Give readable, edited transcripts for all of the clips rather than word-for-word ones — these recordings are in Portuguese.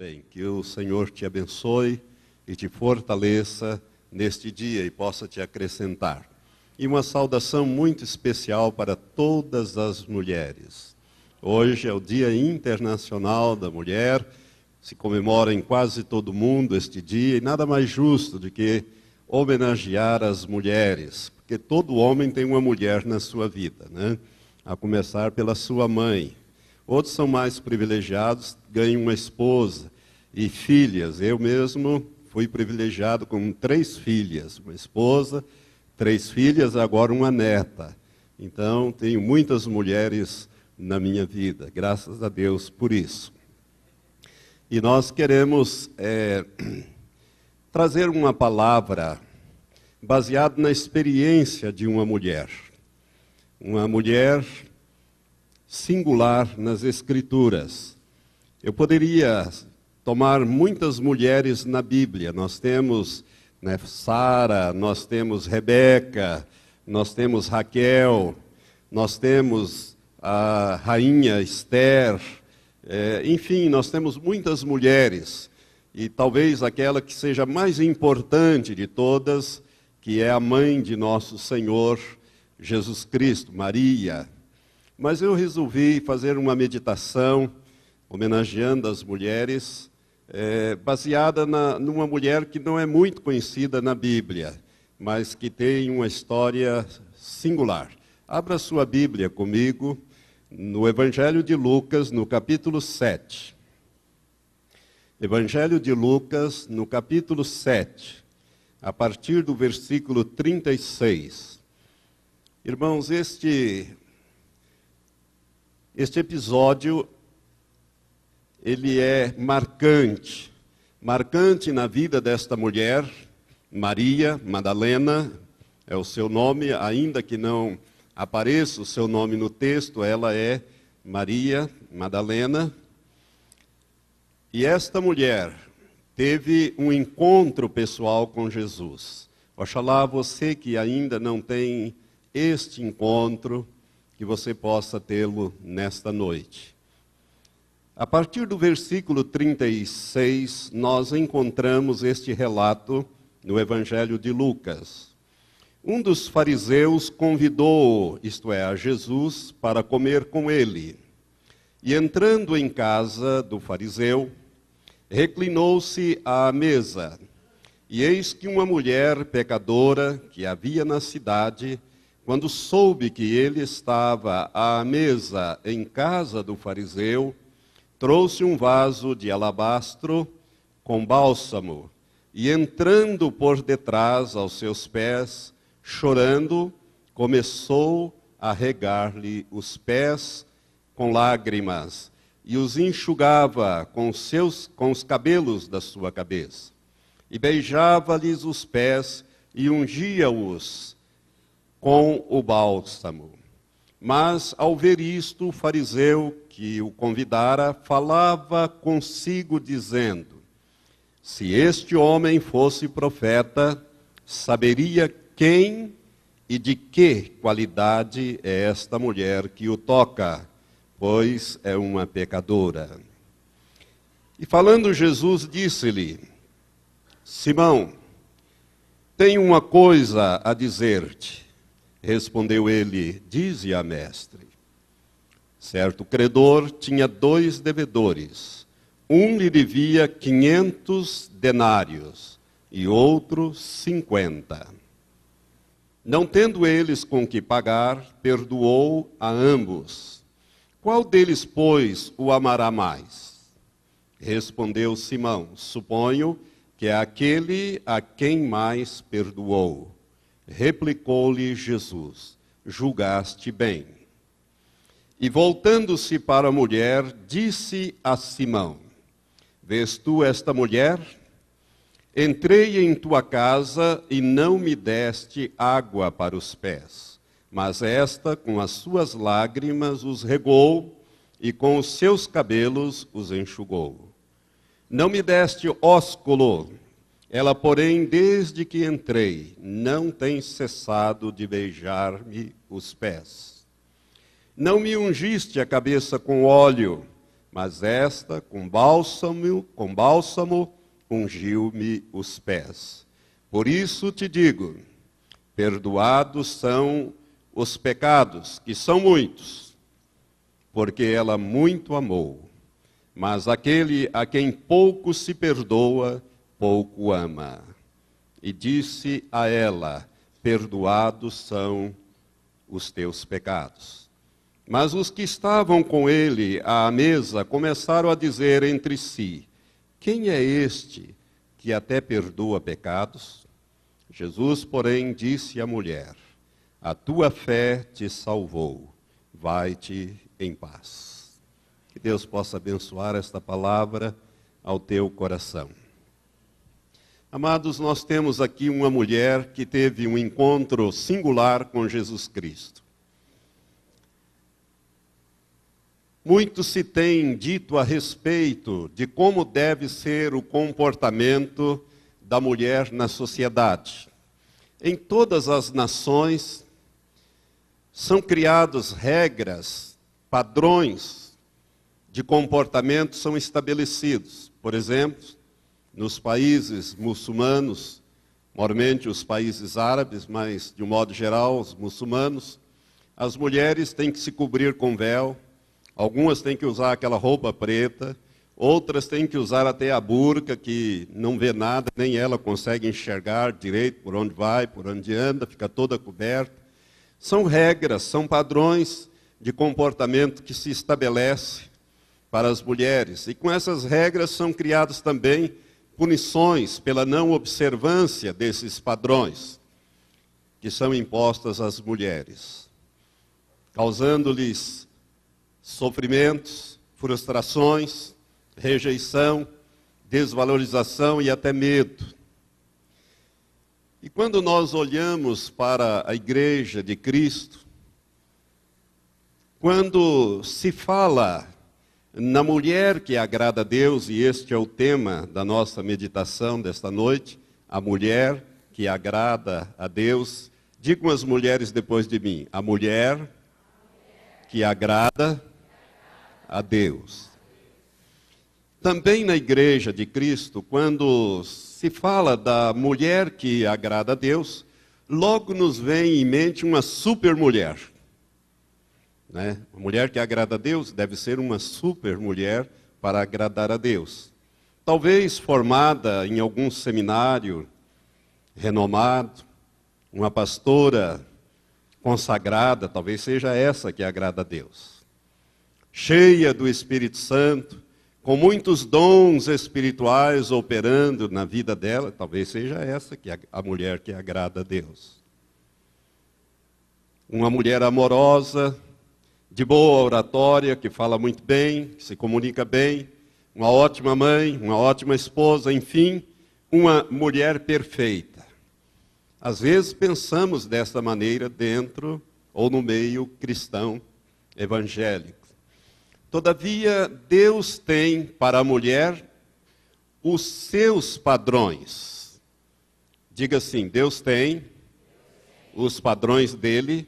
bem. Que o Senhor te abençoe e te fortaleça neste dia e possa te acrescentar. E uma saudação muito especial para todas as mulheres. Hoje é o Dia Internacional da Mulher, se comemora em quase todo o mundo este dia, e nada mais justo do que homenagear as mulheres, porque todo homem tem uma mulher na sua vida, né? A começar pela sua mãe. Outros são mais privilegiados, ganham uma esposa e filhas. Eu mesmo fui privilegiado com 3 filhas, uma esposa, 3 filhas, agora uma neta. Então, tenho muitas mulheres na minha vida, graças a Deus por isso. E nós queremos trazer uma palavra baseada na experiência de uma mulher singular nas Escrituras. Eu poderia tomar muitas mulheres na Bíblia. Nós temos Sara, nós temos Rebeca, nós temos Raquel, nós temos a rainha Esther, enfim, nós temos muitas mulheres. E talvez aquela que seja mais importante de todas, que é a mãe de nosso Senhor Jesus Cristo, Maria. Mas eu resolvi fazer uma meditação, homenageando as mulheres, baseada numa mulher que não é muito conhecida na Bíblia, mas que tem uma história singular. Abra sua Bíblia comigo, no Evangelho de Lucas, no capítulo 7. Evangelho de Lucas, no capítulo 7, a partir do versículo 36. Irmãos, este episódio, ele é marcante na vida desta mulher, Maria Madalena, é o seu nome, ainda que não apareça o seu nome no texto, ela é Maria Madalena. E esta mulher teve um encontro pessoal com Jesus. Oxalá você que ainda não tem este encontro, que você possa tê-lo nesta noite. A partir do versículo 36, nós encontramos este relato no Evangelho de Lucas. Um dos fariseus convidou, isto é, a Jesus, para comer com ele. E entrando em casa do fariseu, reclinou-se à mesa. E eis que uma mulher pecadora que havia na cidade, quando soube que ele estava à mesa em casa do fariseu, trouxe um vaso de alabastro com bálsamo, e entrando por detrás aos seus pés, chorando, começou a regar-lhe os pés com lágrimas, e os enxugava com os cabelos da sua cabeça. E beijava-lhes os pés e ungia-os com o bálsamo. Mas, ao ver isto, o fariseu que o convidara falava consigo, dizendo: se este homem fosse profeta, saberia quem e de que qualidade é esta mulher que o toca, pois é uma pecadora. E falando Jesus, disse-lhe: Simão, tenho uma coisa a dizer-te. Respondeu ele: dize-a, mestre. Certo credor tinha 2 devedores. Um lhe devia 500 denários e outro 50. Não tendo eles com que pagar, perdoou a ambos. Qual deles, pois, o amará mais? Respondeu Simão: suponho que é aquele a quem mais perdoou. Replicou-lhe Jesus: julgaste bem. E voltando-se para a mulher, disse a Simão: vês tu esta mulher? Entrei em tua casa e não me deste água para os pés, mas esta com as suas lágrimas os regou e com os seus cabelos os enxugou. Não me deste ósculo, ela, porém, desde que entrei, não tem cessado de beijar-me os pés. Não me ungiste a cabeça com óleo, mas esta, com bálsamo, ungiu-me os pés. Por isso te digo, perdoados são os pecados, que são muitos, porque ela muito amou. Mas aquele a quem pouco se perdoa, pouco ama. E disse a ela, perdoados são os teus pecados. Mas os que estavam com ele à mesa começaram a dizer entre si, quem é este que até perdoa pecados? Jesus, porém, disse à mulher, a tua fé te salvou, vai-te em paz. Que Deus possa abençoar esta palavra ao teu coração. Amados, nós temos aqui uma mulher que teve um encontro singular com Jesus Cristo. Muito se tem dito a respeito de como deve ser o comportamento da mulher na sociedade. Em todas as nações são criadas regras, padrões de comportamento são estabelecidos. Por exemplo, nos países muçulmanos, normalmente os países árabes, mas de um modo geral os muçulmanos, as mulheres têm que se cobrir com véu, algumas têm que usar aquela roupa preta, outras têm que usar até a burca, que não vê nada, nem ela consegue enxergar direito por onde vai, por onde anda, fica toda coberta. São regras, são padrões de comportamento que se estabelece para as mulheres. E com essas regras são criadas também punições pela não observância desses padrões que são impostas às mulheres, causando-lhes sofrimentos, frustrações, rejeição, desvalorização e até medo. E quando nós olhamos para a Igreja de Cristo, quando se fala na mulher que agrada a Deus, e este é o tema da nossa meditação desta noite, a mulher que agrada a Deus. Digam as mulheres depois de mim, a mulher que agrada a Deus. Também na Igreja de Cristo, quando se fala da mulher que agrada a Deus, logo nos vem em mente uma super mulher. Né? Uma mulher que agrada a Deus deve ser uma super mulher para agradar a Deus. Talvez formada em algum seminário renomado, uma pastora consagrada, talvez seja essa que agrada a Deus. Cheia do Espírito Santo, com muitos dons espirituais operando na vida dela, talvez seja essa que a mulher que agrada a Deus. Uma mulher amorosa, de boa oratória, que fala muito bem, que se comunica bem, uma ótima mãe, uma ótima esposa, enfim, uma mulher perfeita. Às vezes pensamos dessa maneira dentro ou no meio cristão evangélico. Todavia, Deus tem para a mulher os seus padrões. Diga assim, Deus tem os padrões dele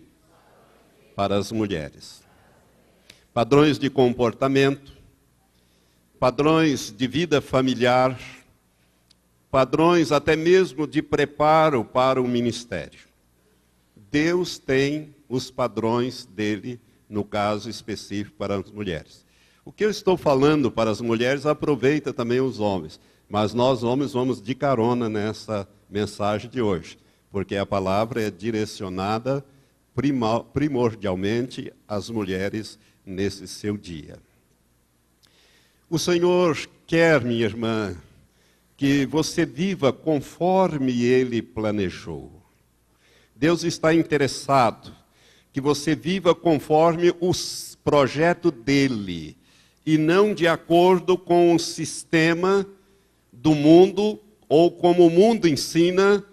para as mulheres. Padrões de comportamento, padrões de vida familiar, padrões até mesmo de preparo para o ministério. Deus tem os padrões dele, no caso específico para as mulheres. O que eu estou falando para as mulheres aproveita também os homens, mas nós homens vamos de carona nessa mensagem de hoje, porque a palavra é direcionada primordialmente às mulheres nesse seu dia. O Senhor quer, minha irmã, que você viva conforme Ele planejou. Deus está interessado que você viva conforme o projeto dEle, e não de acordo com o sistema do mundo, ou como o mundo ensina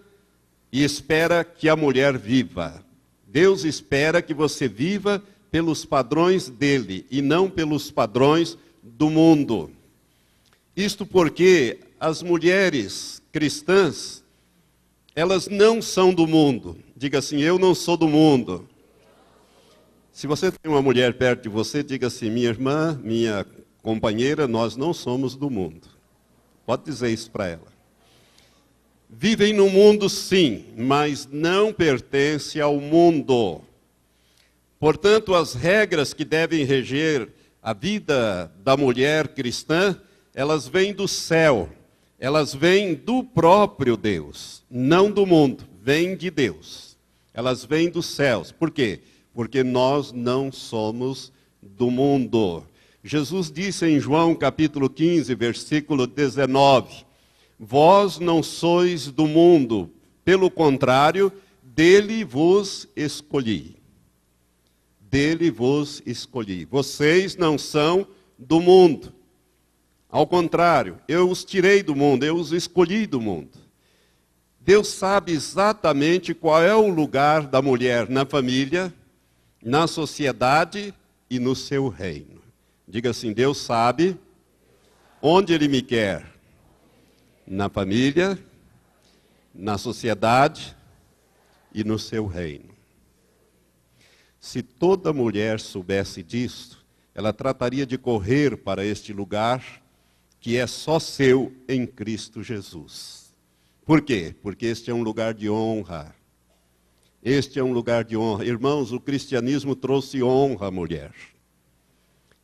e espera que a mulher viva. Deus espera que você viva pelos padrões dele e não pelos padrões do mundo. Isto porque as mulheres cristãs, elas não são do mundo. Diga assim, eu não sou do mundo. Se você tem uma mulher perto de você, diga assim, minha irmã, minha companheira, nós não somos do mundo. Pode dizer isso para ela. Vivem no mundo, sim, mas não pertence ao mundo. Portanto, as regras que devem reger a vida da mulher cristã, elas vêm do céu, elas vêm do próprio Deus, não do mundo, vêm de Deus. Elas vêm dos céus. Por quê? Porque nós não somos do mundo. Jesus disse em João capítulo 15, versículo 19, vós não sois do mundo, pelo contrário, dele vos escolhi. Dele vos escolhi. Vocês não são do mundo. Ao contrário, eu os tirei do mundo, eu os escolhi do mundo. Deus sabe exatamente qual é o lugar da mulher na família, na sociedade e no seu reino. Diga assim, Deus sabe onde Ele me quer. Na família, na sociedade e no seu reino. Se toda mulher soubesse disso, ela trataria de correr para este lugar que é só seu em Cristo Jesus. Por quê? Porque este é um lugar de honra. Este é um lugar de honra. Irmãos, o cristianismo trouxe honra à mulher.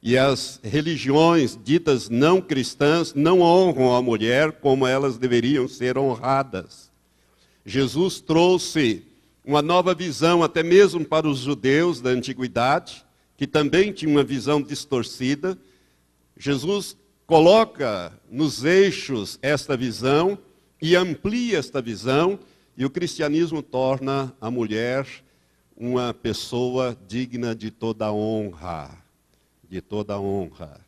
E as religiões ditas não cristãs não honram a mulher como elas deveriam ser honradas. Jesus trouxe uma nova visão, até mesmo para os judeus da antiguidade, que também tinham uma visão distorcida. Jesus coloca nos eixos esta visão e amplia esta visão, e o cristianismo torna a mulher uma pessoa digna de toda honra. De toda honra.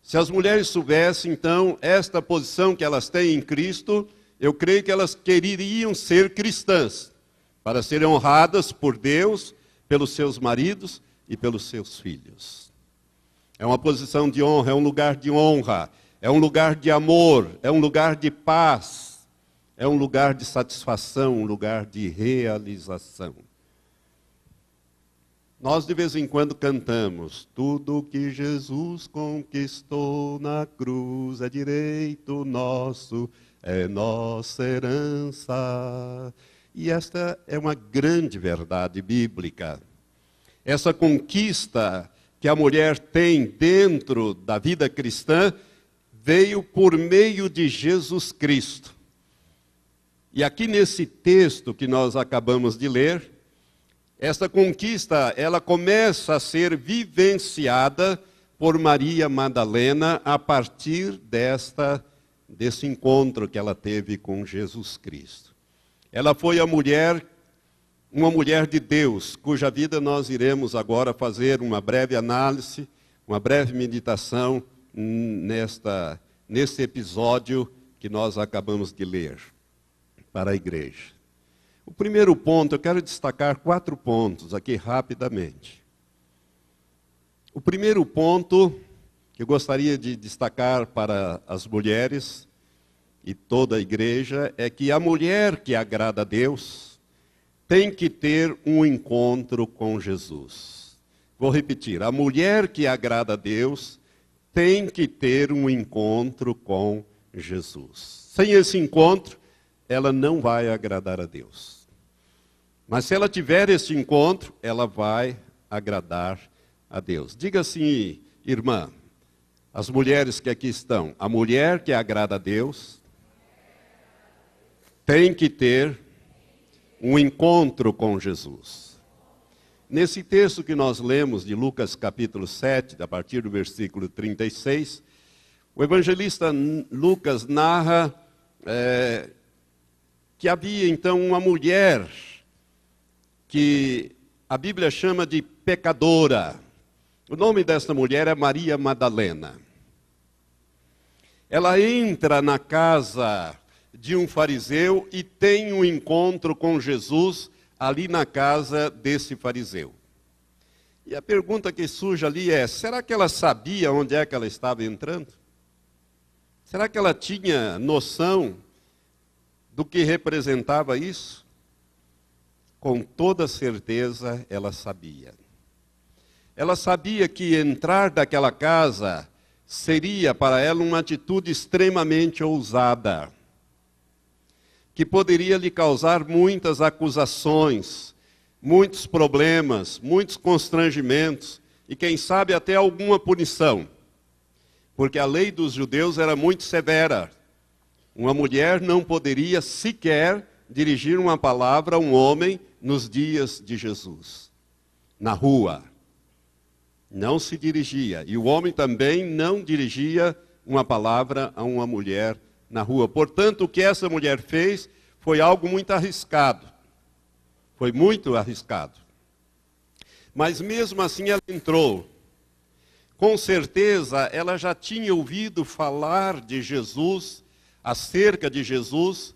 Se as mulheres soubessem, então, esta posição que elas têm em Cristo, eu creio que elas queriam ser cristãs, para serem honradas por Deus, pelos seus maridos e pelos seus filhos. É uma posição de honra, é um lugar de honra, é um lugar de amor, é um lugar de paz, é um lugar de satisfação, um lugar de realização. Nós de vez em quando cantamos, tudo que Jesus conquistou na cruz é direito nosso, é nossa herança. E esta é uma grande verdade bíblica. Essa conquista que a mulher tem dentro da vida cristã veio por meio de Jesus Cristo. E aqui nesse texto que nós acabamos de ler, essa conquista, ela começa a ser vivenciada por Maria Madalena a partir desse encontro que ela teve com Jesus Cristo. Ela foi uma mulher de Deus, cuja vida nós iremos agora fazer uma breve análise, uma breve meditação nesse episódio que nós acabamos de ler para a igreja. O primeiro ponto, eu quero destacar 4 pontos aqui rapidamente. O primeiro ponto que eu gostaria de destacar para as mulheres e toda a igreja é que a mulher que agrada a Deus tem que ter um encontro com Jesus. Vou repetir, a mulher que agrada a Deus tem que ter um encontro com Jesus. Sem esse encontro, ela não vai agradar a Deus. Mas se ela tiver esse encontro, ela vai agradar a Deus. Diga assim, irmã, as mulheres que aqui estão, a mulher que agrada a Deus tem que ter um encontro com Jesus. Nesse texto que nós lemos de Lucas capítulo 7, a partir do versículo 36, o evangelista Lucas narra que havia então uma mulher que a Bíblia chama de pecadora. O nome desta mulher é Maria Madalena. Ela entra na casa de um fariseu e tem um encontro com Jesus ali na casa desse fariseu. E a pergunta que surge ali é, será que ela sabia onde é que ela estava entrando? Será que ela tinha noção do que representava isso? Com toda certeza ela sabia. Ela sabia que entrar naquela casa seria para ela uma atitude extremamente ousada, que poderia lhe causar muitas acusações, muitos problemas, muitos constrangimentos e, quem sabe, até alguma punição. Porque a lei dos judeus era muito severa. Uma mulher não poderia sequer dirigir uma palavra a um homem nos dias de Jesus, na rua. Não se dirigia. E o homem também não dirigia uma palavra a uma mulher na rua. Portanto, o que essa mulher fez foi algo muito arriscado. Foi muito arriscado. Mas mesmo assim ela entrou. Com certeza ela já tinha ouvido falar de Jesus, acerca de Jesus,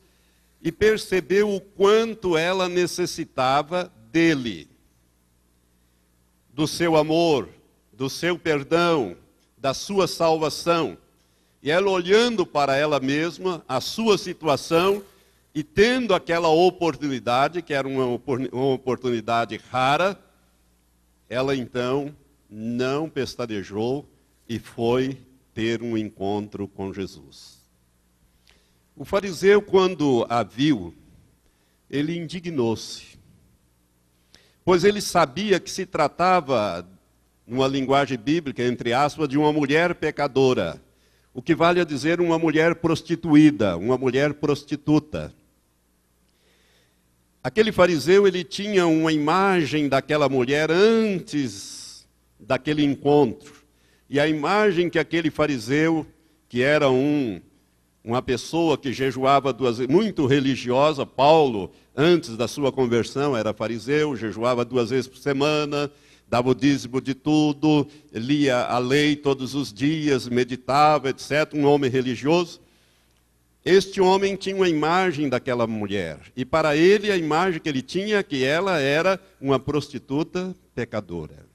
e percebeu o quanto ela necessitava dele, do seu amor, do seu perdão, da sua salvação. E ela, olhando para ela mesma, a sua situação, e tendo aquela oportunidade, que era uma oportunidade rara, ela então não pestanejou e foi ter um encontro com Jesus. O fariseu, quando a viu, ele indignou-se, pois ele sabia que se tratava, numa linguagem bíblica, entre aspas, de uma mulher pecadora, o que vale a dizer uma mulher prostituída, uma mulher prostituta. Aquele fariseu, ele tinha uma imagem daquela mulher antes daquele encontro. E a imagem que aquele fariseu, que era uma pessoa que jejuava duas vezes, muito religiosa, Paulo, antes da sua conversão, era fariseu, jejuava 2 vezes por semana, dava o dízimo de tudo, lia a lei todos os dias, meditava, etc., um homem religioso. Este homem tinha uma imagem daquela mulher, e para ele a imagem que ele tinha é que ela era uma prostituta pecadora.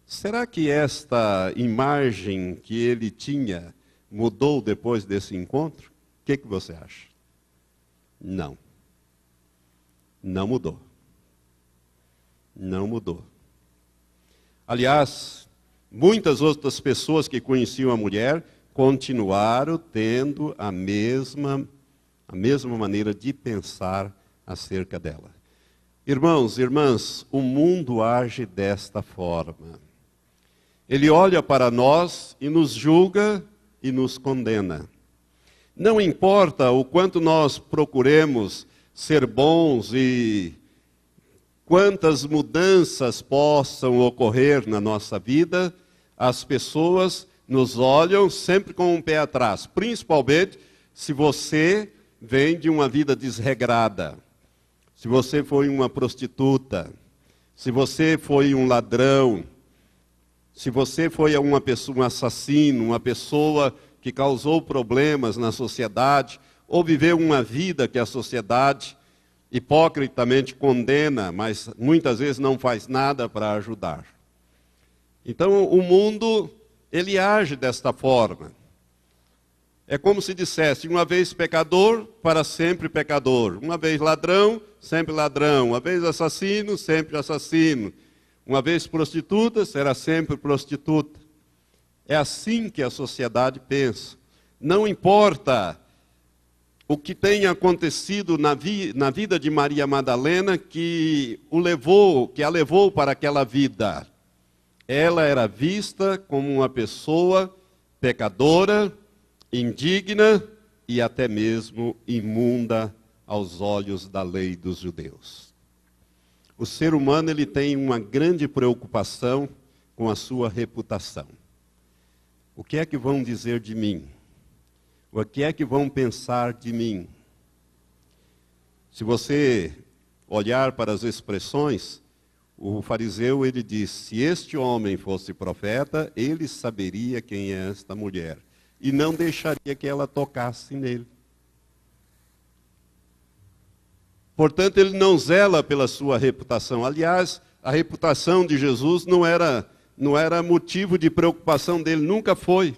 Será que esta imagem que ele tinha mudou depois desse encontro? O que você acha? Não. Não mudou. Não mudou. Aliás, muitas outras pessoas que conheciam a mulher continuaram tendo a mesma maneira de pensar acerca dela. Irmãos, irmãs, o mundo age desta forma. Ele olha para nós e nos julga e nos condena. Não importa o quanto nós procuremos ser bons e quantas mudanças possam ocorrer na nossa vida, as pessoas nos olham sempre com um pé atrás, principalmente se você vem de uma vida desregrada, se você foi uma prostituta, se você foi um ladrão, se você foi uma pessoa, um assassino, uma pessoa que causou problemas na sociedade, ou viveu uma vida que a sociedade hipocritamente condena, mas muitas vezes não faz nada para ajudar. Então o mundo, ele age desta forma. É como se dissesse, uma vez pecador, para sempre pecador. Uma vez ladrão, sempre ladrão. Uma vez assassino, sempre assassino. Uma vez prostituta, será sempre prostituta. É assim que a sociedade pensa. Não importa o que tenha acontecido na vida de Maria Madalena que a levou para aquela vida. Ela era vista como uma pessoa pecadora, indigna e até mesmo imunda aos olhos da lei dos judeus. O ser humano, ele tem uma grande preocupação com a sua reputação. O que é que vão dizer de mim? O que é que vão pensar de mim? Se você olhar para as expressões, o fariseu, ele diz, se este homem fosse profeta, ele saberia quem é esta mulher. E não deixaria que ela tocasse nele. Portanto, ele não zela pela sua reputação. Aliás, a reputação de Jesus não era motivo de preocupação dele, nunca foi.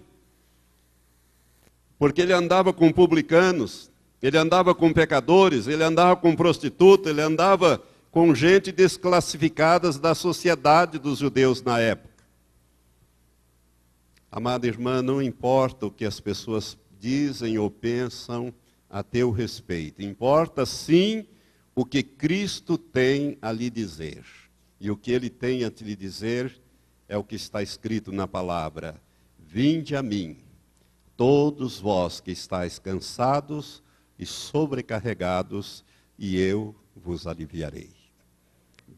Porque ele andava com publicanos, ele andava com pecadores, ele andava com prostituta, ele andava com gente desclassificada da sociedade dos judeus na época. Amada irmã, não importa o que as pessoas dizem ou pensam a teu respeito. Importa sim o que Cristo tem a lhe dizer. E o que Ele tem a te lhe dizer é o que está escrito na palavra. Vinde a mim, todos vós que estáis cansados e sobrecarregados, e eu vos aliviarei.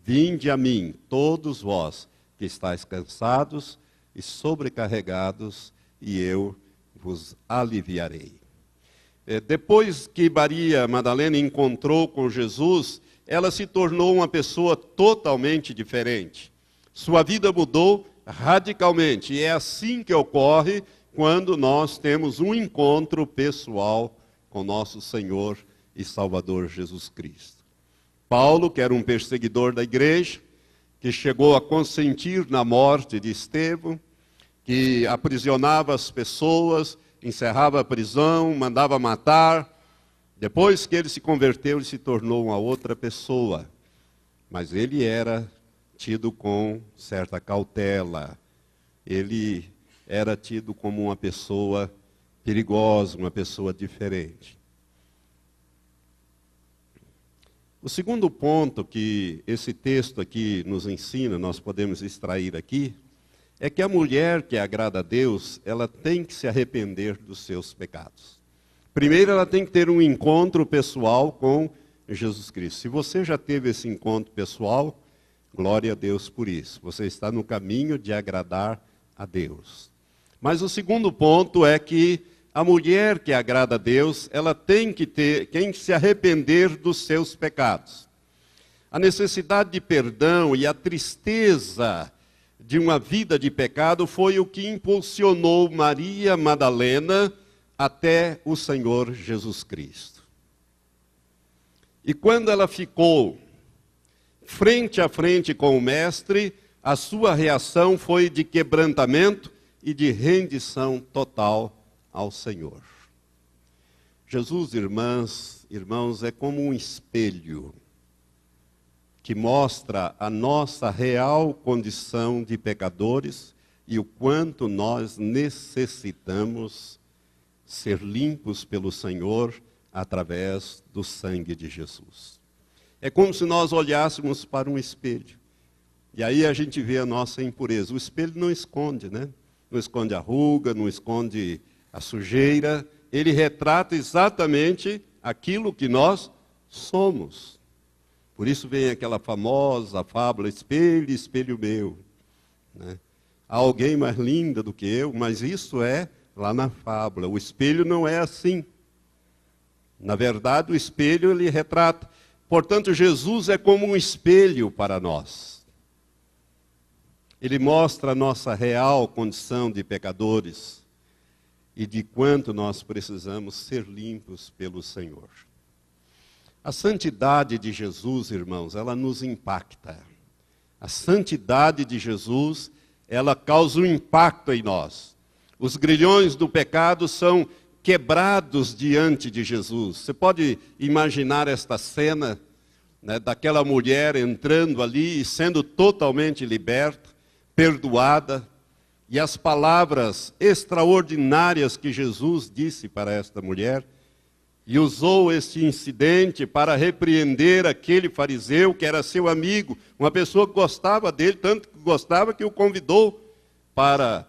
Vinde a mim, todos vós que estáis cansados e sobrecarregados, e eu vos aliviarei. Depois que Maria Madalena encontrou com Jesus, ela se tornou uma pessoa totalmente diferente. Sua vida mudou radicalmente, e é assim que ocorre quando nós temos um encontro pessoal com nosso Senhor e Salvador Jesus Cristo. Paulo, que era um perseguidor da igreja, que chegou a consentir na morte de Estevão, que aprisionava as pessoas, encerrava a prisão, mandava matar. Depois que ele se converteu, ele se tornou uma outra pessoa. Mas ele era tido com certa cautela. Ele era tido como uma pessoa perigosa, uma pessoa diferente. O segundo ponto que esse texto aqui nos ensina, nós podemos extrair aqui, é que a mulher que agrada a Deus, ela tem que se arrepender dos seus pecados. Primeiro, ela tem que ter um encontro pessoal com Jesus Cristo. Se você já teve esse encontro pessoal, glória a Deus por isso. Você está no caminho de agradar a Deus. Mas o segundo ponto é que a mulher que agrada a Deus, ela tem que se arrepender dos seus pecados. A necessidade de perdão e a tristeza de uma vida de pecado foi o que impulsionou Maria Madalena até o Senhor Jesus Cristo. E quando ela ficou frente a frente com o Mestre, a sua reação foi de quebrantamento e de rendição total ao Senhor. Jesus, irmãos, é como um espelho que mostra a nossa real condição de pecadores e o quanto nós necessitamos ser limpos pelo Senhor através do sangue de Jesus. É como se nós olhássemos para um espelho. E aí a gente vê a nossa impureza. O espelho não esconde, né? Não esconde a ruga, não esconde a sujeira. Ele retrata exatamente aquilo que nós somos. Por isso vem aquela famosa fábula, espelho, espelho meu. Né? Há alguém mais linda do que eu, mas isso é lá na fábula. O espelho não é assim. Na verdade, o espelho ele retrata. Portanto, Jesus é como um espelho para nós. Ele mostra a nossa real condição de pecadores e de quanto nós precisamos ser limpos pelo Senhor. A santidade de Jesus, irmãos, ela nos impacta. A santidade de Jesus, ela causa um impacto em nós. Os grilhões do pecado são quebrados diante de Jesus. Você pode imaginar esta cena, né, daquela mulher entrando ali e sendo totalmente liberta, perdoada, e as palavras extraordinárias que Jesus disse para esta mulher, e usou este incidente para repreender aquele fariseu que era seu amigo, uma pessoa que gostava dele, tanto que gostava que o convidou para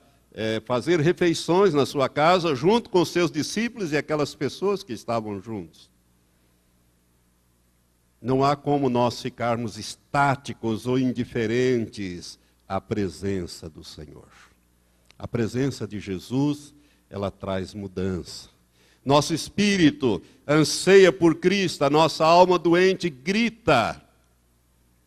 fazer refeições na sua casa, junto com os seus discípulos e aquelas pessoas que estavam juntos. Não há como nós ficarmos estáticos ou indiferentes à presença do Senhor. A presença de Jesus, ela traz mudança. Nosso espírito anseia por Cristo, a nossa alma doente grita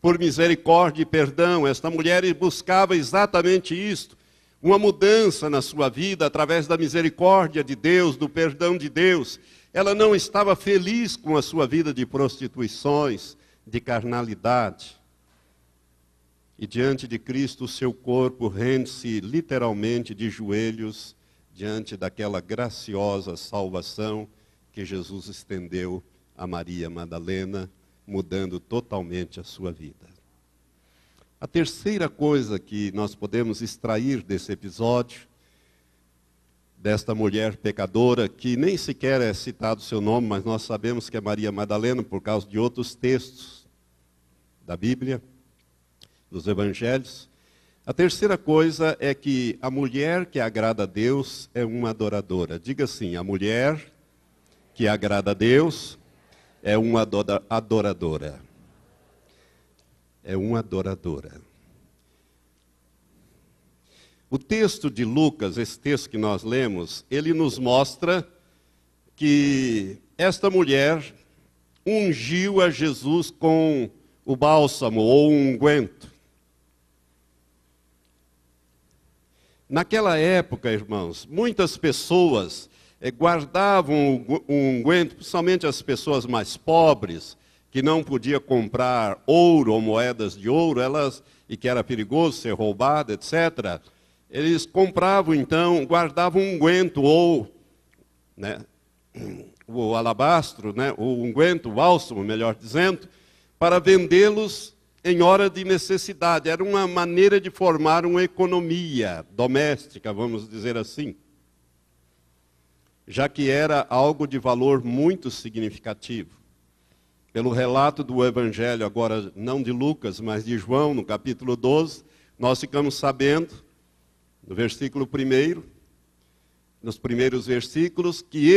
por misericórdia e perdão. Esta mulher buscava exatamente isto, uma mudança na sua vida através da misericórdia de Deus, do perdão de Deus. Ela não estava feliz com a sua vida de prostituições, de carnalidade. E diante de Cristo, o seu corpo rende-se literalmente de joelhos diante daquela graciosa salvação que Jesus estendeu a Maria Madalena, mudando totalmente a sua vida. A terceira coisa que nós podemos extrair desse episódio desta mulher pecadora, que nem sequer é citado o seu nome, mas nós sabemos que é Maria Madalena por causa de outros textos da Bíblia, dos Evangelhos. A terceira coisa é que a mulher que agrada a Deus é uma adoradora. Diga assim: a mulher que agrada a Deus é uma adoradora. É uma adoradora. O texto de Lucas, esse texto que nós lemos, ele nos mostra que esta mulher ungiu a Jesus com o bálsamo ou o unguento. Naquela época, irmãos, muitas pessoas guardavam o unguento, principalmente as pessoas mais pobres, que não podiam comprar ouro ou moedas de ouro, e que era perigoso ser roubado, etc. Eles compravam, então, guardavam um unguento ou o alabastro, o unguento, o bálsamo, melhor dizendo, para vendê-los em hora de necessidade. Era uma maneira de formar uma economia doméstica, vamos dizer assim, já que era algo de valor muito significativo. Pelo relato do Evangelho, agora não de Lucas, mas de João, no capítulo 12, nós ficamos sabendo, no versículo 1, nos primeiros versículos, que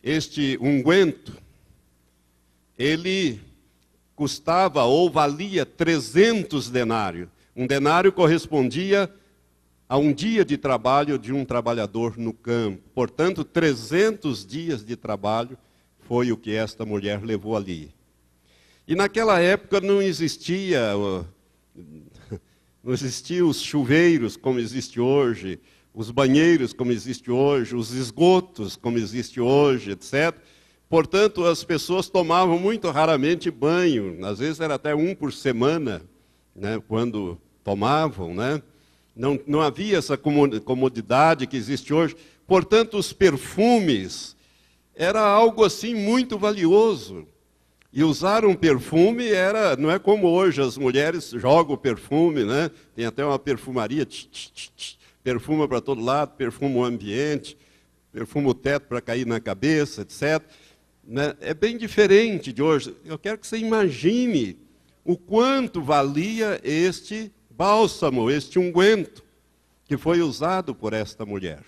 este unguento, ele custava ou valia 300 denários. Um denário correspondia a um dia de trabalho de um trabalhador no campo. Portanto, 300 dias de trabalho foi o que esta mulher levou ali. E naquela época não existiam os chuveiros como existe hoje, os banheiros como existe hoje, os esgotos como existe hoje, etc. Portanto, as pessoas tomavam muito raramente banho, às vezes era até um por semana, quando tomavam, Não havia essa comodidade que existe hoje. Portanto, os perfumes era algo assim muito valioso. E usar um perfume não é como hoje, as mulheres jogam o perfume, Tem até uma perfumaria, perfuma para todo lado, perfuma o ambiente, perfuma o teto para cair na cabeça, etc. É bem diferente de hoje. Eu quero que você imagine o quanto valia este bálsamo, este unguento, que foi usado por esta mulher.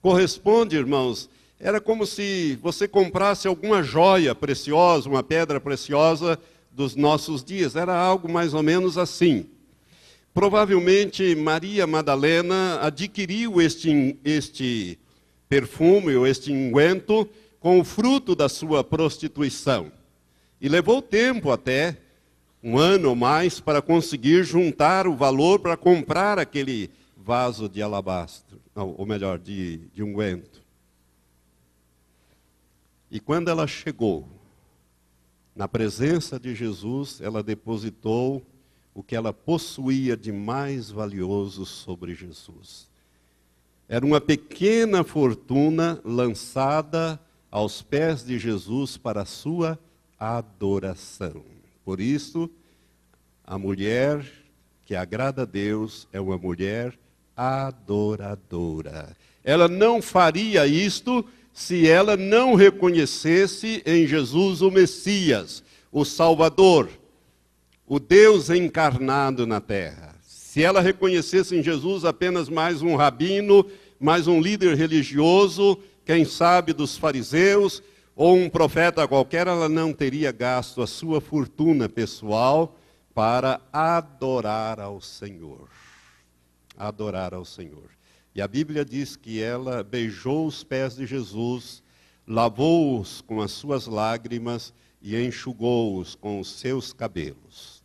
Corresponde, irmãos, era como se você comprasse alguma joia preciosa, uma pedra preciosa dos nossos dias. Era algo mais ou menos assim. Provavelmente Maria Madalena adquiriu este perfume ou este unguento com o fruto da sua prostituição. E levou tempo até, um ano ou mais, para conseguir juntar o valor para comprar aquele vaso de alabastro, ou melhor, de unguento. E quando ela chegou na presença de Jesus, ela depositou o que ela possuía de mais valioso sobre Jesus. Era uma pequena fortuna lançada aos pés de Jesus para a sua adoração. Por isso, a mulher que agrada a Deus é uma mulher adoradora. Ela não faria isto se ela não reconhecesse em Jesus o Messias, o Salvador, o Deus encarnado na terra. Se ela reconhecesse em Jesus apenas mais um rabino, mais um líder religioso, quem sabe dos fariseus, ou um profeta qualquer, ela não teria gasto a sua fortuna pessoal para adorar ao Senhor. Adorar ao Senhor. E a Bíblia diz que ela beijou os pés de Jesus, lavou-os com as suas lágrimas e enxugou-os com os seus cabelos.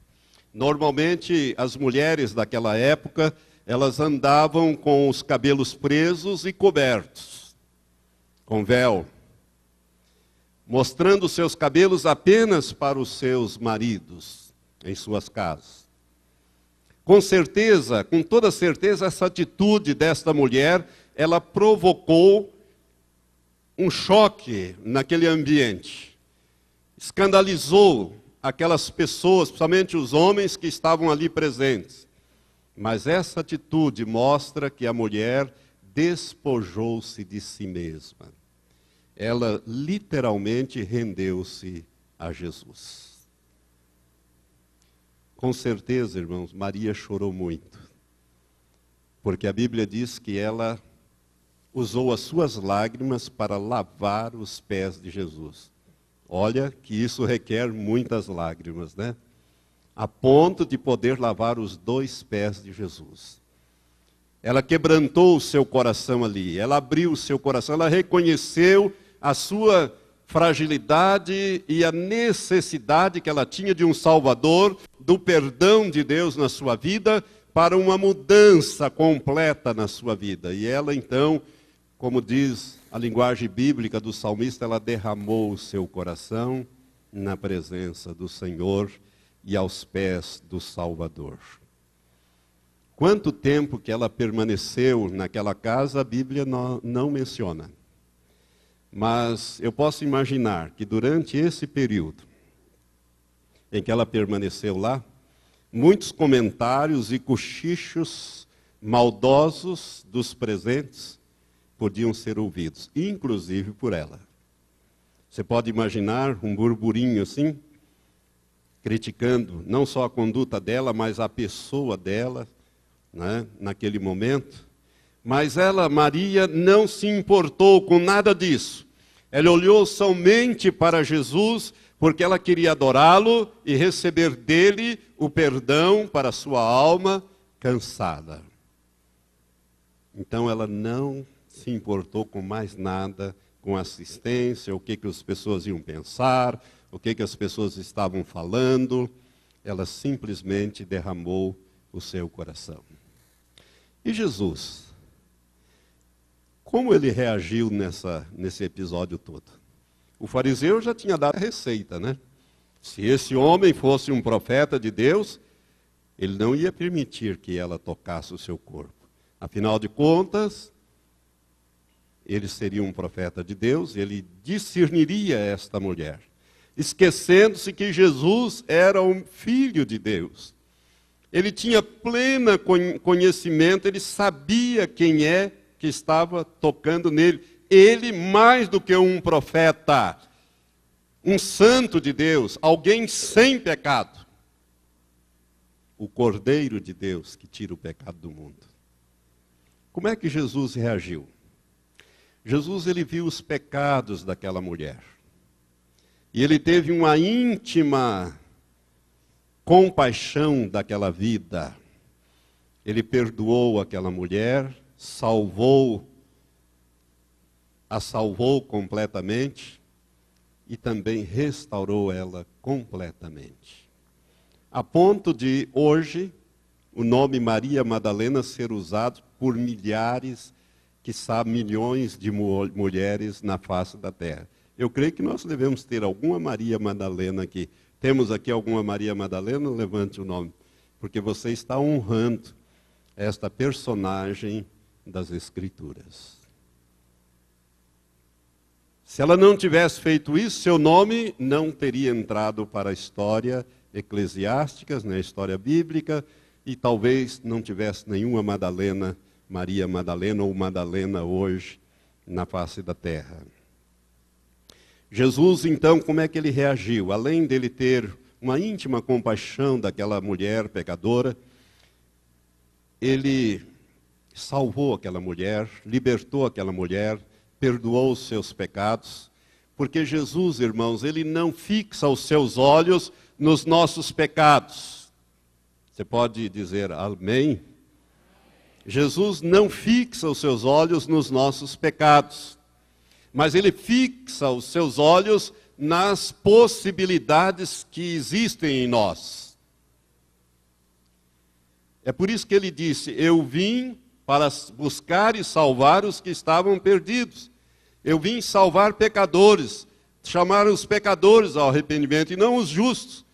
Normalmente, as mulheres daquela época, elas andavam com os cabelos presos e cobertos, com véu, mostrando seus cabelos apenas para os seus maridos em suas casas. Com certeza, com toda certeza, essa atitude desta mulher, ela provocou um choque naquele ambiente. Escandalizou aquelas pessoas, principalmente os homens que estavam ali presentes. Mas essa atitude mostra que a mulher despojou-se de si mesma. Ela literalmente rendeu-se a Jesus. Com certeza, irmãos, Maria chorou muito. Porque a Bíblia diz que ela usou as suas lágrimas para lavar os pés de Jesus. Olha que isso requer muitas lágrimas, né? A ponto de poder lavar os 2 pés de Jesus. Ela quebrantou o seu coração ali, ela abriu o seu coração, ela reconheceu a sua fragilidade e a necessidade que ela tinha de um Salvador, do perdão de Deus na sua vida, para uma mudança completa na sua vida. E ela então, como diz a linguagem bíblica do salmista, ela derramou o seu coração na presença do Senhor e aos pés do Salvador. Quanto tempo que ela permaneceu naquela casa, a Bíblia não menciona. Mas eu posso imaginar que durante esse período em que ela permaneceu lá, muitos comentários e cochichos maldosos dos presentes podiam ser ouvidos, inclusive por ela. Você pode imaginar um burburinho assim, criticando não só a conduta dela, mas a pessoa dela, né, naquele momento. Mas ela, Maria, não se importou com nada disso. Ela olhou somente para Jesus, porque ela queria adorá-lo e receber dele o perdão para a sua alma cansada. Então ela não se importou com mais nada, com assistência, o que as pessoas iam pensar, o que as pessoas estavam falando. Ela simplesmente derramou o seu coração. E Jesus? Como ele reagiu nesse episódio todo? O fariseu já tinha dado a receita, né? Se esse homem fosse um profeta de Deus, ele não ia permitir que ela tocasse o seu corpo. Afinal de contas, ele seria um profeta de Deus, ele discerniria esta mulher, esquecendo-se que Jesus era um filho de Deus. Ele tinha pleno conhecimento, ele sabia quem é que estava tocando nele. Ele, mais do que um profeta, um santo de Deus, alguém sem pecado. O Cordeiro de Deus que tira o pecado do mundo. Como é que Jesus reagiu? Jesus, ele viu os pecados daquela mulher. E ele teve uma íntima compaixão daquela vida. Ele perdoou aquela mulher, a salvou completamente e também restaurou ela completamente. A ponto de, hoje, o nome Maria Madalena ser usado por milhares, quiçá milhões de mulheres na face da terra. Eu creio que nós devemos ter alguma Maria Madalena aqui. Temos aqui alguma Maria Madalena? Levante o nome. Porque você está honrando esta personagem das Escrituras. Se ela não tivesse feito isso, seu nome não teria entrado para a história eclesiástica, na história bíblica, e talvez não tivesse nenhuma Madalena, Maria Madalena ou Madalena hoje na face da terra. Jesus, então, como é que ele reagiu? Além dele ter uma íntima compaixão daquela mulher pecadora, ele salvou aquela mulher, libertou aquela mulher, perdoou os seus pecados, porque Jesus, irmãos, ele não fixa os seus olhos nos nossos pecados. Você pode dizer amém? Jesus não fixa os seus olhos nos nossos pecados, mas ele fixa os seus olhos nas possibilidades que existem em nós. É por isso que ele disse: eu vim para buscar e salvar os que estavam perdidos. Eu vim salvar pecadores, chamar os pecadores ao arrependimento e não os justos.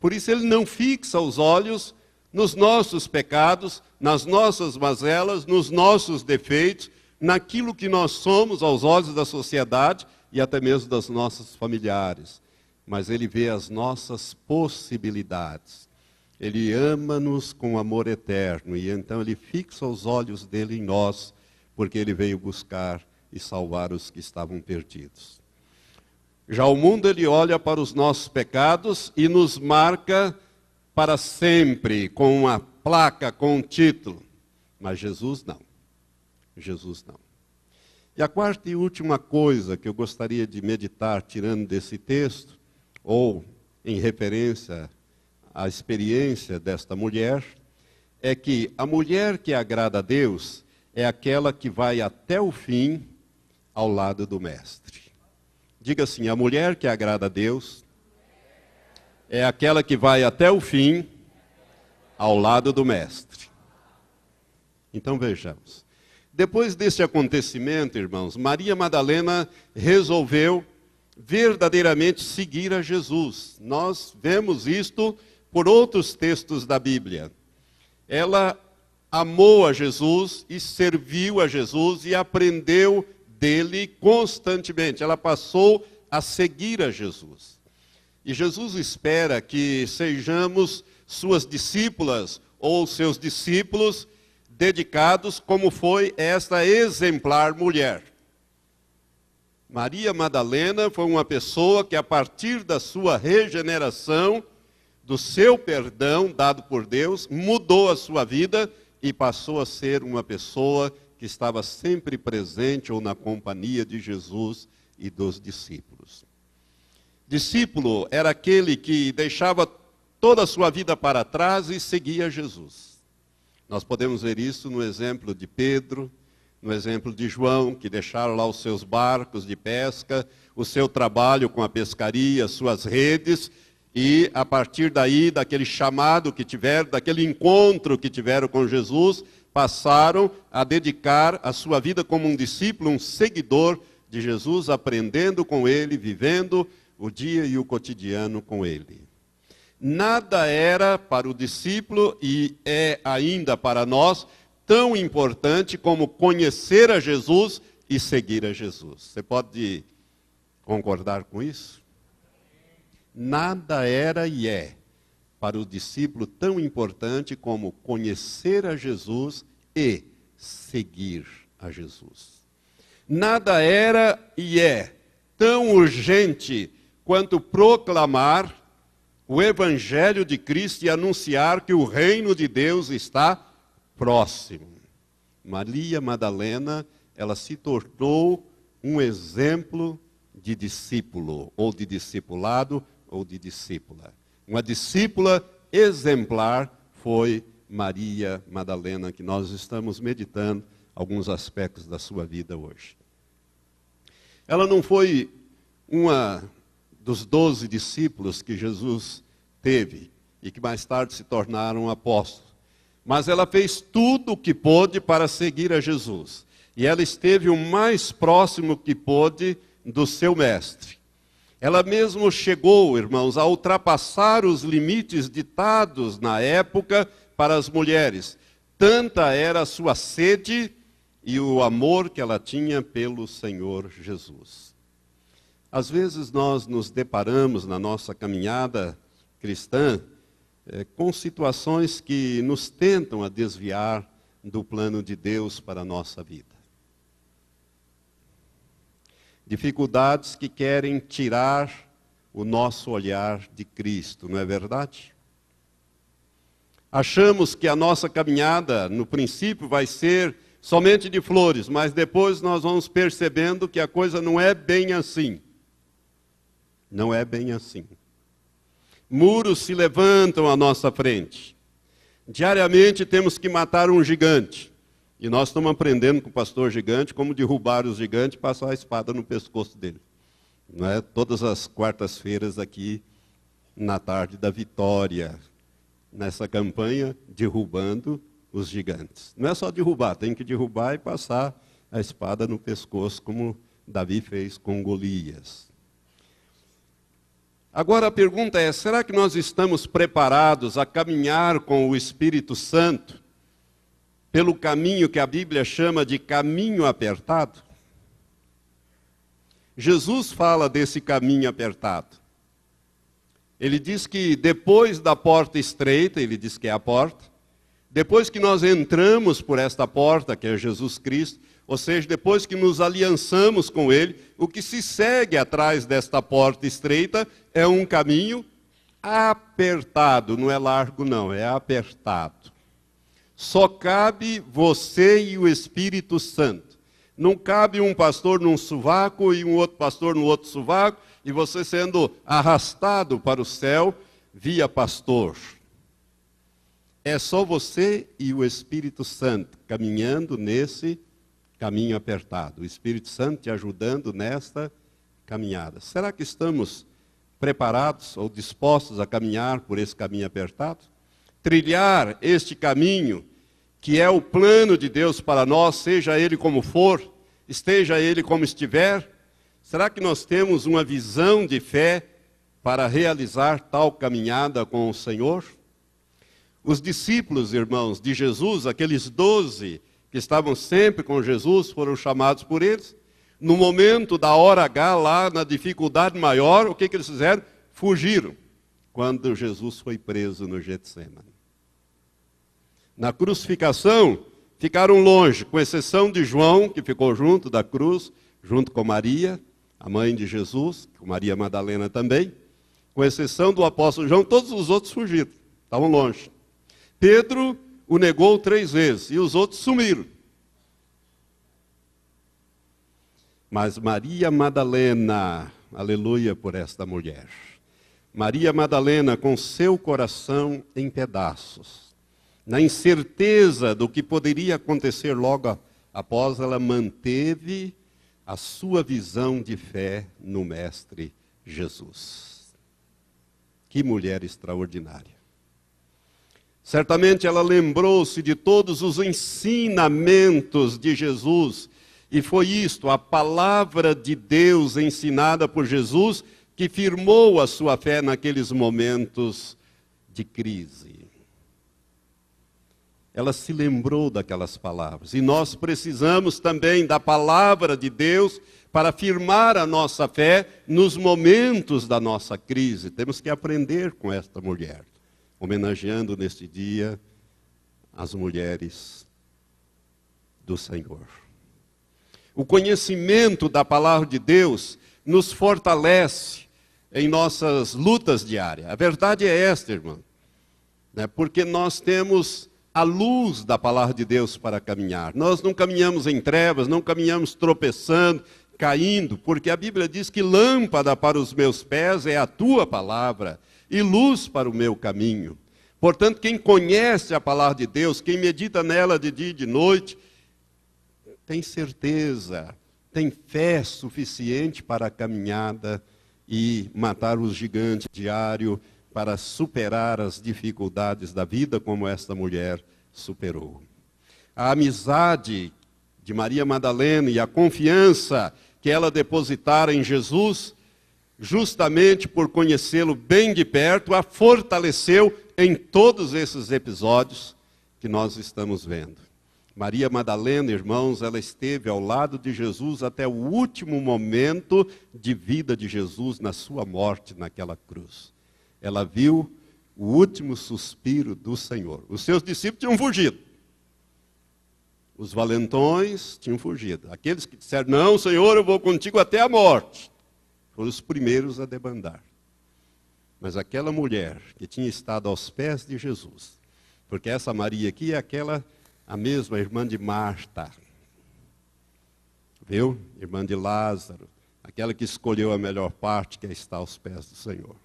Por isso ele não fixa os olhos nos nossos pecados, nas nossas mazelas, nos nossos defeitos, naquilo que nós somos aos olhos da sociedade e até mesmo das nossas familiares. Mas ele vê as nossas possibilidades. Ele ama-nos com amor eterno, e então ele fixa os olhos dele em nós, porque ele veio buscar e salvar os que estavam perdidos. Já o mundo, ele olha para os nossos pecados e nos marca para sempre, com uma placa, com um título. Mas Jesus não. Jesus não. E a quarta e última coisa que eu gostaria de meditar, tirando desse texto, ou em referência à experiência desta mulher, é que a mulher que agrada a Deus é aquela que vai até o fim ao lado do Mestre. Diga assim: a mulher que agrada a Deus é aquela que vai até o fim ao lado do Mestre. Então vejamos. Depois desse acontecimento, irmãos, Maria Madalena resolveu verdadeiramente seguir a Jesus. Nós vemos isto por outros textos da Bíblia. Ela amou a Jesus e serviu a Jesus e aprendeu dele constantemente. Ela passou a seguir a Jesus. E Jesus espera que sejamos suas discípulas ou seus discípulos dedicados, como foi esta exemplar mulher. Maria Madalena foi uma pessoa que, a partir da sua regeneração, do seu perdão dado por Deus, mudou a sua vida e passou a ser uma pessoa que estava sempre presente ou na companhia de Jesus e dos discípulos. Discípulo era aquele que deixava toda a sua vida para trás e seguia Jesus. Nós podemos ver isso no exemplo de Pedro, no exemplo de João, que deixaram lá os seus barcos de pesca, o seu trabalho com a pescaria, suas redes, e a partir daí, daquele chamado que tiveram, daquele encontro que tiveram com Jesus, passaram a dedicar a sua vida como um discípulo, um seguidor de Jesus, aprendendo com ele, vivendo o dia e o cotidiano com ele. Nada era para o discípulo, e é ainda para nós, tão importante como conhecer a Jesus e seguir a Jesus. Você pode concordar com isso? Nada era e é para o discípulo tão importante como conhecer a Jesus e seguir a Jesus. Nada era e é tão urgente quanto proclamar o Evangelho de Cristo e anunciar que o reino de Deus está próximo. Maria Madalena, ela se tornou um exemplo de discípulo, ou de discipulado, ou de discípula. Uma discípula exemplar foi Maria Madalena, que nós estamos meditando alguns aspectos da sua vida hoje. Ela não foi uma dos 12 discípulos que Jesus teve e que mais tarde se tornaram apóstolos. Mas ela fez tudo o que pôde para seguir a Jesus. E ela esteve o mais próximo que pôde do seu mestre. Ela mesmo chegou, irmãos, a ultrapassar os limites ditados na época para as mulheres. Tanta era a sua sede e o amor que ela tinha pelo Senhor Jesus. Às vezes nós nos deparamos na nossa caminhada cristã com situações que nos tentam a desviar do plano de Deus para a nossa vida. Dificuldades que querem tirar o nosso olhar de Cristo, não é verdade? Achamos que a nossa caminhada, no princípio, vai ser somente de flores, mas depois nós vamos percebendo que a coisa não é bem assim. Não é bem assim. Muros se levantam à nossa frente. Diariamente temos que matar um gigante. E nós estamos aprendendo com o pastor gigante como derrubar os gigantes e passar a espada no pescoço dele. Não é? Todas as quartas-feiras aqui, na tarde da vitória, nessa campanha, derrubando os gigantes. Não é só derrubar, tem que derrubar e passar a espada no pescoço, como Davi fez com Golias. Agora a pergunta é, será que nós estamos preparados a caminhar com o Espírito Santo pelo caminho que a Bíblia chama de caminho apertado? Jesus fala desse caminho apertado. Ele diz que depois da porta estreita, ele diz que é a porta, depois que nós entramos por esta porta, que é Jesus Cristo, ou seja, depois que nos aliançamos com Ele, o que se segue atrás desta porta estreita é um caminho apertado, não é largo não, é apertado. Só cabe você e o Espírito Santo. Não cabe um pastor num sovaco e um outro pastor no outro sovaco, e você sendo arrastado para o céu via pastor. É só você e o Espírito Santo caminhando nesse caminho apertado. O Espírito Santo te ajudando nesta caminhada. Será que estamos preparados ou dispostos a caminhar por esse caminho apertado? Trilhar este caminho que é o plano de Deus para nós, seja ele como for, esteja ele como estiver? Será que nós temos uma visão de fé para realizar tal caminhada com o Senhor? Os discípulos, irmãos, de Jesus, aqueles 12 que estavam sempre com Jesus, foram chamados por eles. No momento da hora H, lá na dificuldade maior, o que eles fizeram? Fugiram, quando Jesus foi preso no Getsemane. Na crucificação, ficaram longe, com exceção de João, que ficou junto da cruz, junto com Maria, a mãe de Jesus, com Maria Madalena também. Com exceção do apóstolo João, todos os outros fugiram, estavam longe. Pedro o negou 3 vezes e os outros sumiram. Mas Maria Madalena, aleluia por esta mulher. Maria Madalena, com seu coração em pedaços, na incerteza do que poderia acontecer logo após, ela manteve a sua visão de fé no Mestre Jesus. Que mulher extraordinária. Certamente ela lembrou-se de todos os ensinamentos de Jesus, e foi isto, a palavra de Deus ensinada por Jesus, que firmou a sua fé naqueles momentos de crise. Ela se lembrou daquelas palavras, e nós precisamos também da palavra de Deus para firmar a nossa fé nos momentos da nossa crise. Temos que aprender com esta mulher, homenageando neste dia as mulheres do Senhor. O conhecimento da palavra de Deus nos fortalece em nossas lutas diárias. A verdade é esta, irmão, né? Porque nós temos a luz da palavra de Deus para caminhar. Nós não caminhamos em trevas, não caminhamos tropeçando, caindo, porque a Bíblia diz que lâmpada para os meus pés é a tua palavra e luz para o meu caminho. Portanto, quem conhece a palavra de Deus, quem medita nela de dia e de noite, tem certeza, tem fé suficiente para a caminhada e matar os gigantes diário, para superar as dificuldades da vida como esta mulher superou. A amizade de Maria Madalena e a confiança que ela depositara em Jesus, justamente por conhecê-lo bem de perto, a fortaleceu em todos esses episódios que nós estamos vendo. Maria Madalena, irmãos, ela esteve ao lado de Jesus até o último momento de vida de Jesus, na sua morte naquela cruz. Ela viu o último suspiro do Senhor. Os seus discípulos tinham fugido. Os valentões tinham fugido. Aqueles que disseram, não, Senhor, eu vou contigo até a morte, foram os primeiros a debandar. Mas aquela mulher que tinha estado aos pés de Jesus, porque essa Maria aqui é a mesma irmã de Marta, viu? Irmã de Lázaro, aquela que escolheu a melhor parte, que é estar aos pés do Senhor.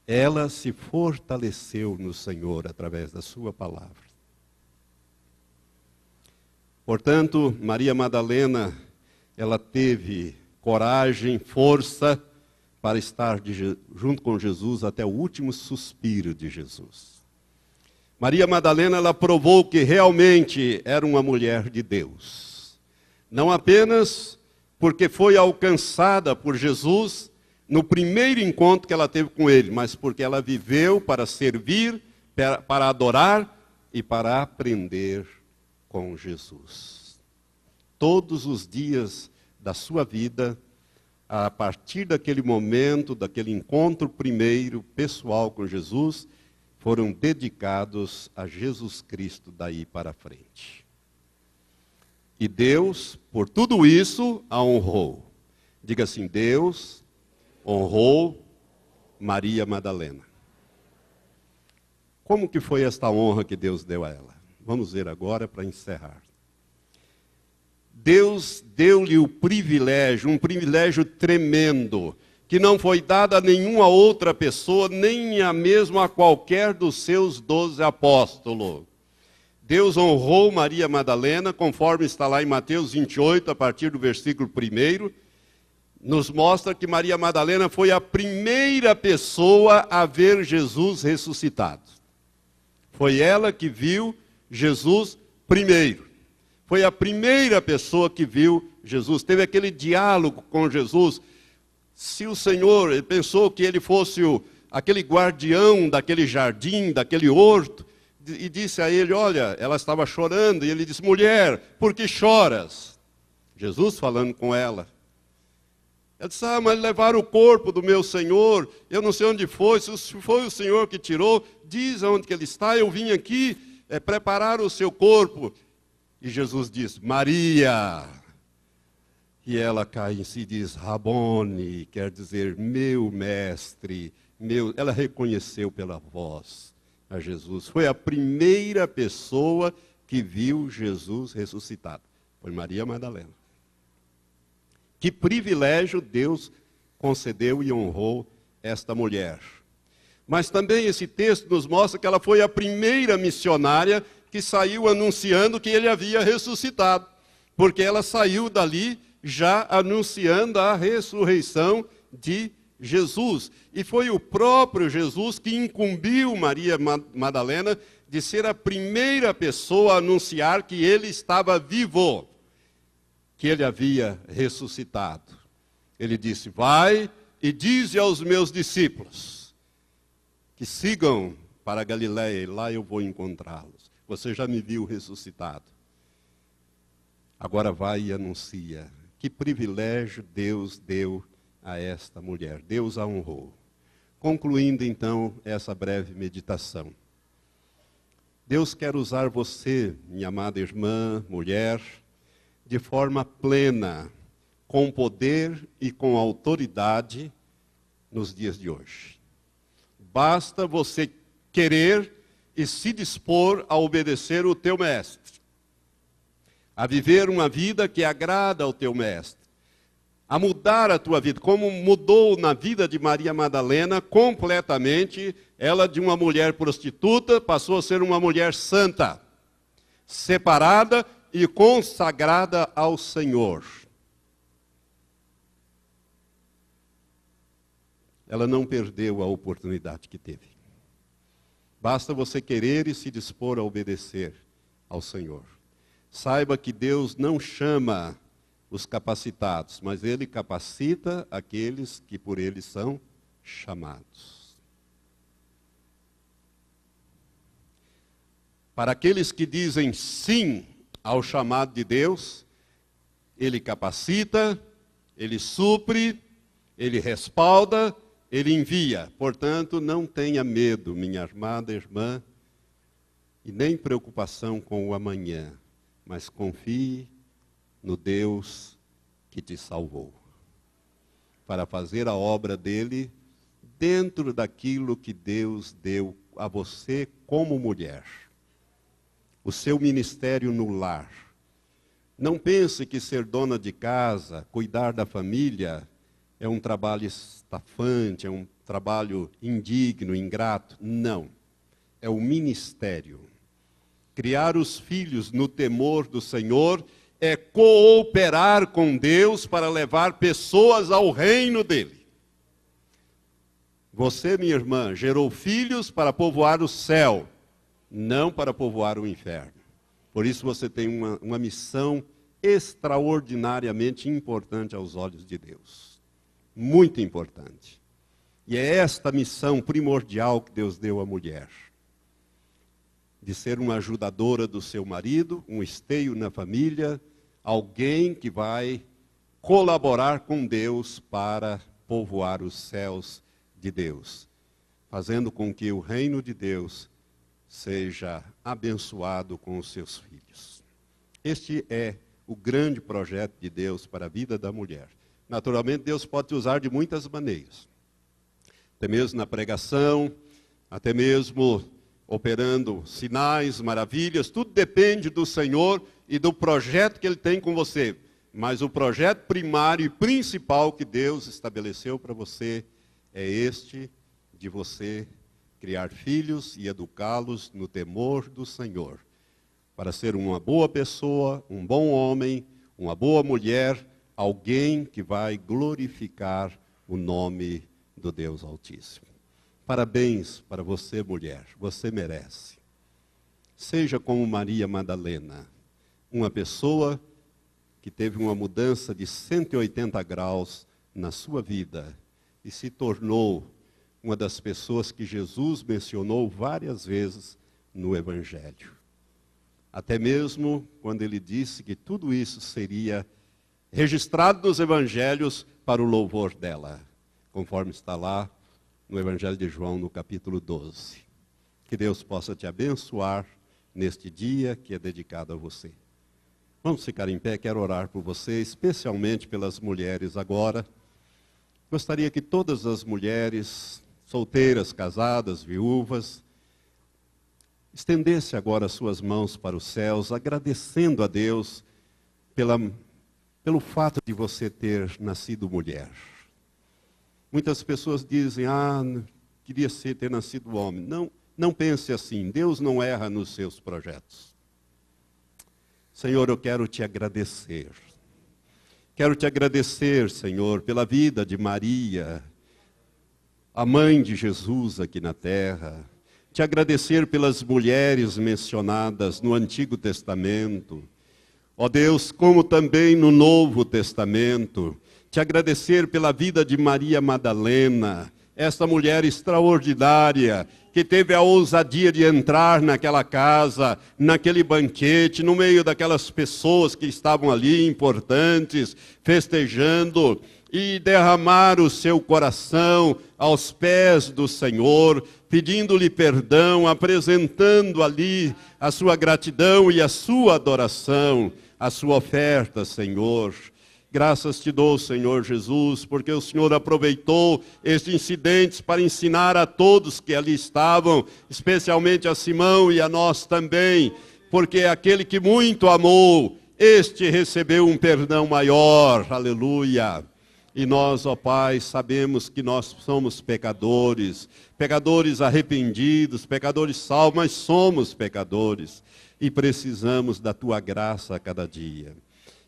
Ela se fortaleceu no Senhor através da sua palavra. Portanto, Maria Madalena, ela teve coragem, força para estar junto com Jesus até o último suspiro de Jesus. Maria Madalena, ela provou que realmente era uma mulher de Deus. Não apenas porque foi alcançada por Jesus no primeiro encontro que ela teve com ele, mas porque ela viveu para servir, para adorar e para aprender com Jesus. Todos os dias da sua vida, a partir daquele momento, daquele encontro primeiro, pessoal com Jesus, foram dedicados a Jesus Cristo daí para frente. E Deus, por tudo isso, a honrou. Diga assim, Deus honrou Maria Madalena. Como que foi esta honra que Deus deu a ela? Vamos ver agora para encerrar. Deus deu-lhe o privilégio, um privilégio tremendo, que não foi dado a nenhuma outra pessoa, nem a mesmo a qualquer dos seus 12 apóstolos. Deus honrou Maria Madalena, conforme está lá em Mateus 28, a partir do versículo 1, nos mostra que Maria Madalena foi a primeira pessoa a ver Jesus ressuscitado. Foi ela que viu Jesus primeiro. Foi a primeira pessoa que viu Jesus. Teve aquele diálogo com Jesus. Se o Senhor ele pensou que ele fosse aquele guardião daquele jardim, daquele horto, e disse a ele, olha, ela estava chorando, e ele disse, mulher, por que choras? Jesus falando com ela. Ela disse, mas levaram o corpo do meu Senhor, eu não sei onde foi, se foi o Senhor que tirou, diz onde que ele está, eu vim aqui preparar o seu corpo. E Jesus diz, Maria. E ela cai em si e diz, Rabone, quer dizer, meu mestre, meu. Ela reconheceu pela voz a Jesus. Foi a primeira pessoa que viu Jesus ressuscitado. Foi Maria Madalena. Que privilégio Deus concedeu e honrou esta mulher. Mas também esse texto nos mostra que ela foi a primeira missionária que saiu anunciando que ele havia ressuscitado. Porque ela saiu dali já anunciando a ressurreição de Jesus. E foi o próprio Jesus que incumbiu Maria Madalena de ser a primeira pessoa a anunciar que ele estava vivo, que ele havia ressuscitado. Ele disse, vai e dize aos meus discípulos que sigam para a Galileia, e lá eu vou encontrá-los. Você já me viu ressuscitado. Agora vai e anuncia. Que privilégio Deus deu a esta mulher. Deus a honrou. Concluindo então essa breve meditação. Deus quer usar você, minha amada irmã, mulher, de forma plena, com poder e com autoridade nos dias de hoje. Basta você querer e se dispor a obedecer o teu mestre, a viver uma vida que agrada ao teu mestre, a mudar a tua vida, como mudou na vida de Maria Madalena completamente. Ela, de uma mulher prostituta, passou a ser uma mulher santa, separada e consagrada ao Senhor. Ela não perdeu a oportunidade que teve. Basta você querer e se dispor a obedecer ao Senhor. Saiba que Deus não chama os capacitados, mas Ele capacita aqueles que por Ele são chamados. Para aqueles que dizem sim ao chamado de Deus, Ele capacita, Ele supre, Ele respalda, Ele envia. Portanto, não tenha medo, minha amada irmã, e nem preocupação com o amanhã, mas confie no Deus que te salvou, para fazer a obra dele dentro daquilo que Deus deu a você como mulher. O seu ministério no lar. Não pense que ser dona de casa, cuidar da família, é um trabalho estafante, é um trabalho indigno, ingrato. Não. É o ministério. Criar os filhos no temor do Senhor é cooperar com Deus para levar pessoas ao reino dele. Você, minha irmã, gerou filhos para povoar o céu, não para povoar o inferno. Por isso você tem uma missão extraordinariamente importante aos olhos de Deus. Muito importante. E é esta missão primordial que Deus deu à mulher. De ser uma ajudadora do seu marido, um esteio na família, alguém que vai colaborar com Deus para povoar os céus de Deus, fazendo com que o reino de Deus seja abençoado com os seus filhos. Este é o grande projeto de Deus para a vida da mulher. Naturalmente, Deus pode te usar de muitas maneiras. Até mesmo na pregação, até mesmo operando sinais, maravilhas, tudo depende do Senhor e do projeto que Ele tem com você. Mas o projeto primário e principal que Deus estabeleceu para você é este, de você criar filhos e educá-los no temor do Senhor, para ser uma boa pessoa, um bom homem, uma boa mulher, alguém que vai glorificar o nome do Deus Altíssimo. Parabéns para você, mulher, você merece. Seja como Maria Madalena, uma pessoa que teve uma mudança de 180 graus na sua vida e se tornou uma das pessoas que Jesus mencionou várias vezes no Evangelho. Até mesmo quando ele disse que tudo isso seria registrado nos Evangelhos para o louvor dela, conforme está lá no Evangelho de João, no capítulo 12. Que Deus possa te abençoar neste dia que é dedicado a você. Vamos ficar em pé, quero orar por você, especialmente pelas mulheres agora. Gostaria que todas as mulheres, solteiras, casadas, viúvas, estendesse agora suas mãos para os céus, agradecendo a Deus pelo fato de você ter nascido mulher. Muitas pessoas dizem, queria ter nascido homem. Não pense assim, Deus não erra nos seus projetos. Senhor, eu quero te agradecer. Quero te agradecer, Senhor, pela vida de Maria, a mãe de Jesus aqui na terra. Te agradecer pelas mulheres mencionadas no Antigo Testamento. Ó Deus, como também no Novo Testamento. Te agradecer pela vida de Maria Madalena, esta mulher extraordinária, que teve a ousadia de entrar naquela casa, naquele banquete, no meio daquelas pessoas que estavam ali, importantes, festejando, e derramar o seu coração aos pés do Senhor, pedindo-lhe perdão, apresentando ali a sua gratidão e a sua adoração, a sua oferta, Senhor. Graças te dou, Senhor Jesus, porque o Senhor aproveitou estes incidentes para ensinar a todos que ali estavam, especialmente a Simão e a nós também, porque aquele que muito amou, este recebeu um perdão maior, aleluia. E nós, ó Pai, sabemos que nós somos pecadores, pecadores arrependidos, pecadores salvos, mas somos pecadores e precisamos da Tua graça a cada dia.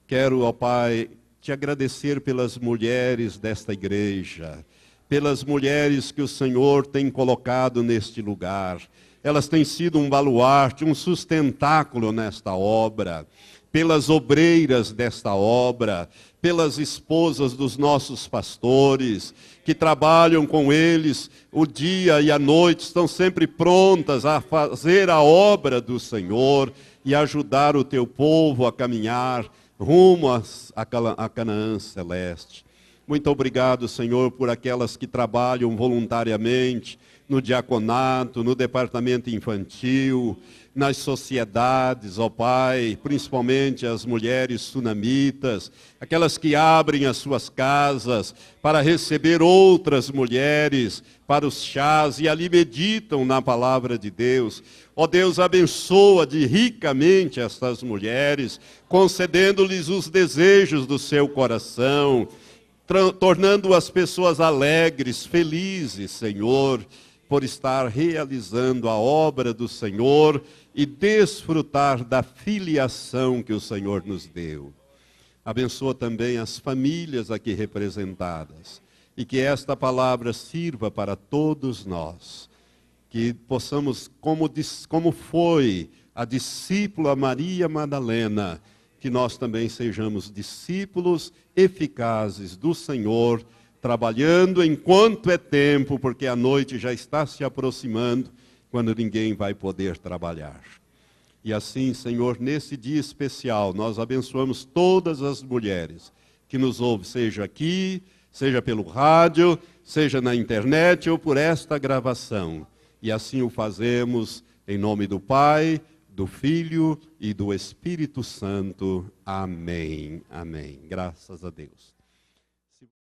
Quero, ó Pai, te agradecer pelas mulheres desta igreja, pelas mulheres que o Senhor tem colocado neste lugar. Elas têm sido um baluarte, um sustentáculo nesta obra, pelas obreiras desta obra, pelas esposas dos nossos pastores, que trabalham com eles o dia e a noite, estão sempre prontas a fazer a obra do Senhor e ajudar o teu povo a caminhar rumo a Canaã celeste. Muito obrigado, Senhor, por aquelas que trabalham voluntariamente no diaconato, no departamento infantil, nas sociedades, ó Pai, principalmente as mulheres sunamitas, aquelas que abrem as suas casas para receber outras mulheres para os chás e ali meditam na palavra de Deus. Ó Deus, abençoa ricamente estas mulheres, concedendo-lhes os desejos do seu coração, tornando as pessoas alegres, felizes, Senhor, por estar realizando a obra do Senhor e desfrutar da filiação que o Senhor nos deu. Abençoa também as famílias aqui representadas e que esta palavra sirva para todos nós, que possamos, como foi a discípula Maria Madalena, que nós também sejamos discípulos eficazes do Senhor, trabalhando enquanto é tempo, porque a noite já está se aproximando, quando ninguém vai poder trabalhar. E assim, Senhor, nesse dia especial, nós abençoamos todas as mulheres, que nos ouve, seja aqui, seja pelo rádio, seja na internet ou por esta gravação. E assim o fazemos em nome do Pai, do Filho e do Espírito Santo. Amém. Amém. Graças a Deus.